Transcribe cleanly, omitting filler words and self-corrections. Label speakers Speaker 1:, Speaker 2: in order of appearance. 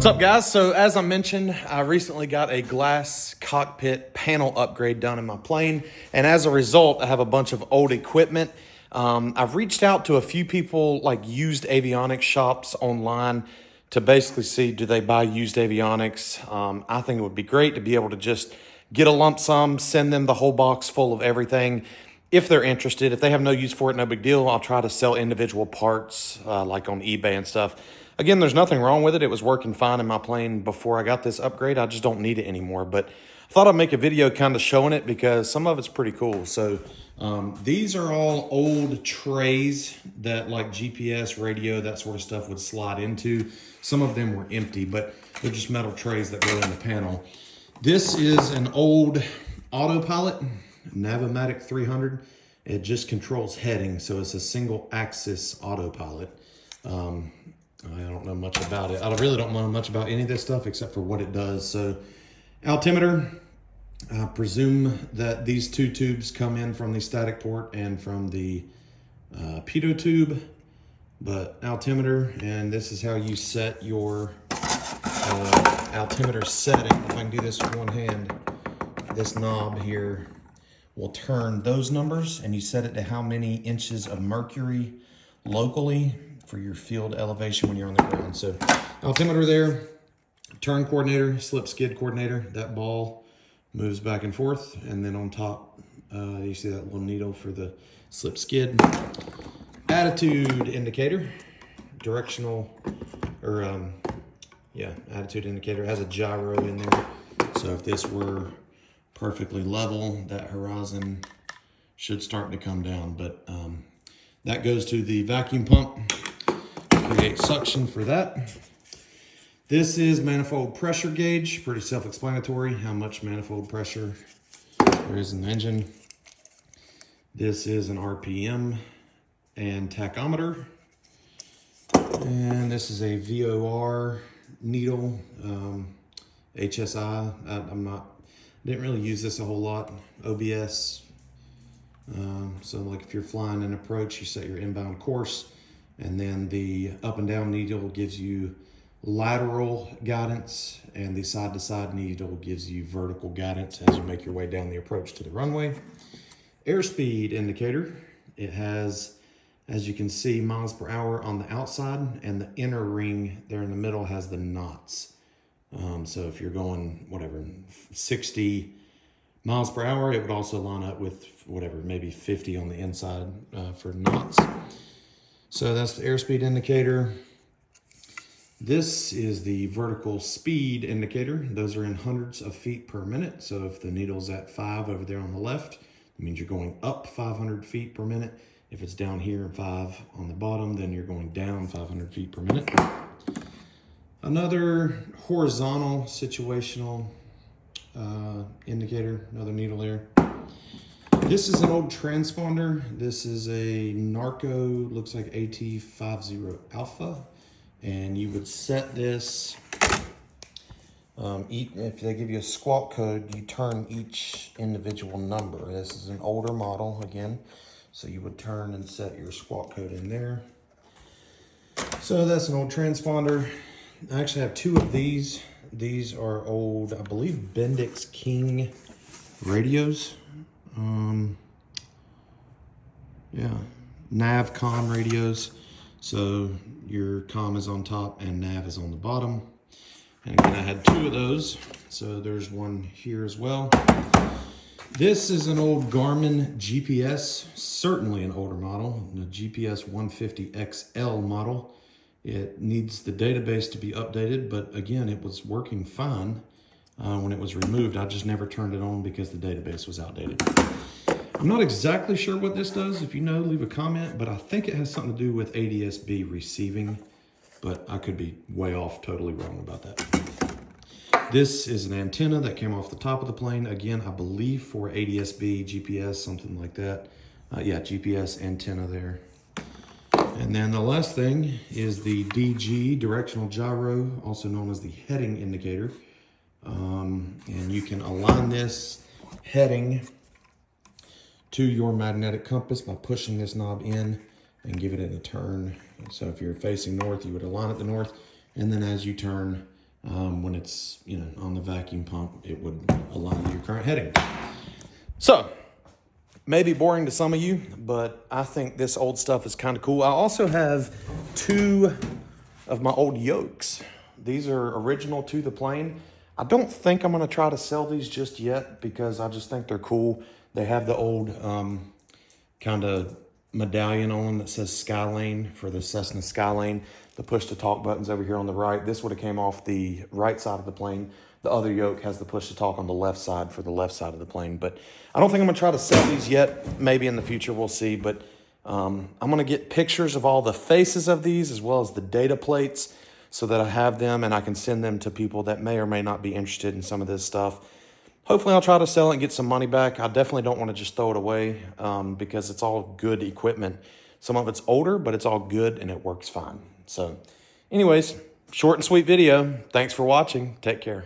Speaker 1: What's up, guys? So as I mentioned, I recently got a glass cockpit panel upgrade done in my plane, and as a result, I have a bunch of old equipment. I've reached out to a few people, like used avionics shops online, to basically see, do they buy used avionics? I think it would be great to be able to just get a lump sum, send them the whole box full of everything. If they're interested, if they have no use for it, no big deal. I'll try to sell individual parts, like on eBay and stuff. Again, there's nothing wrong with it. It was working fine in my plane before I got this upgrade. I just don't need it anymore. But I thought I'd make a video kind of showing it because some of it's pretty cool. So these are all old trays that like GPS, radio, that sort of stuff would slide into. Some of them were empty, but they're just metal trays that go in the panel. This is an old autopilot, Navimatic 300. It just controls heading, so it's a single axis autopilot. I don't know much about it. I really don't know much about any of this stuff except for what it does. So altimeter, I presume that these two tubes come in from the static port and from the pitot tube, but altimeter, and this is how you set your altimeter setting. If I can do this with one hand, this knob here will turn those numbers, and you set it to how many inches of mercury locally for your field elevation when you're on the ground. So altimeter there, turn coordinator, slip skid coordinator. That ball moves back and forth, and then on top you see that little needle for the slip skid. Attitude indicator, directional, or attitude indicator. It has a gyro in there, so if this were perfectly level, that horizon should start to come down. But that goes to the vacuum pump, create suction for that. This is manifold pressure gauge, pretty self-explanatory how much manifold pressure there is in the engine. This is an RPM and tachometer. And this is a VOR needle, HSI. Didn't really use this a whole lot. OBS. So like if you're flying an approach, you set your inbound course, and then the up and down needle gives you lateral guidance, and the side to side needle gives you vertical guidance as you make your way down the approach to the runway. Airspeed indicator. It has, as you can see, miles per hour on the outside, and the inner ring there in the middle has the knots. So if you're going, 60 miles per hour, it would also line up with maybe 50 on the inside for knots. So that's the airspeed indicator. This is the vertical speed indicator. Those are in hundreds of feet per minute. So if the needle's at 5 over there on the left, it means you're going up 500 feet per minute. If it's down here and 5 on the bottom, then you're going down 500 feet per minute. Another horizontal situational indicator, another needle there. This is an old transponder. This is a Narco, looks like AT50 Alpha. And you would set this, if they give you a squawk code, you turn each individual number. This is an older model again. So you would turn and set your squawk code in there. So that's an old transponder. I actually have 2 of these. These are old, I believe, Bendix King radios. Navcom radios. So your comm is on top and nav is on the bottom. And again, I had 2 of those. So there's one here as well. This is an old Garmin GPS, certainly an older model, the GPS 150XL model. It needs the database to be updated, but again, it was working fine when it was removed. I just never turned it on because the database was outdated. I'm not exactly sure what this does. If you know, leave a comment, but I think it has something to do with ADS-B receiving, but I could be way off, totally wrong about that. This is an antenna that came off the top of the plane. Again, I believe for ADS-B, GPS, something like that. GPS antenna there. And then the last thing is the DG, directional gyro, also known as the heading indicator. And you can align this heading to your magnetic compass by pushing this knob in and give it a turn. So if you're facing north, you would align it to north. And then as you turn, when it's, on the vacuum pump, it would align to your current heading. So, maybe boring to some of you, but I think this old stuff is kind of cool. I also have 2 of my old yokes. These are original to the plane. I don't think I'm going to try to sell these just yet because I just think they're cool. They have the old kind of medallion on them that says Skylane for the Cessna Skylane. The push-to-talk button's over here on the right. This would have came off the right side of the plane. The other yoke has the push-to-talk on the left side for the left side of the plane. But I don't think I'm going to try to sell these yet. Maybe in the future, we'll see. But I'm going to get pictures of all the faces of these as well as the data plates so that I have them and I can send them to people that may or may not be interested in some of this stuff. Hopefully, I'll try to sell it and get some money back. I definitely don't want to just throw it away because it's all good equipment. Some of it's older, but it's all good and it works fine. So anyways, short and sweet video. Thanks for watching. Take care.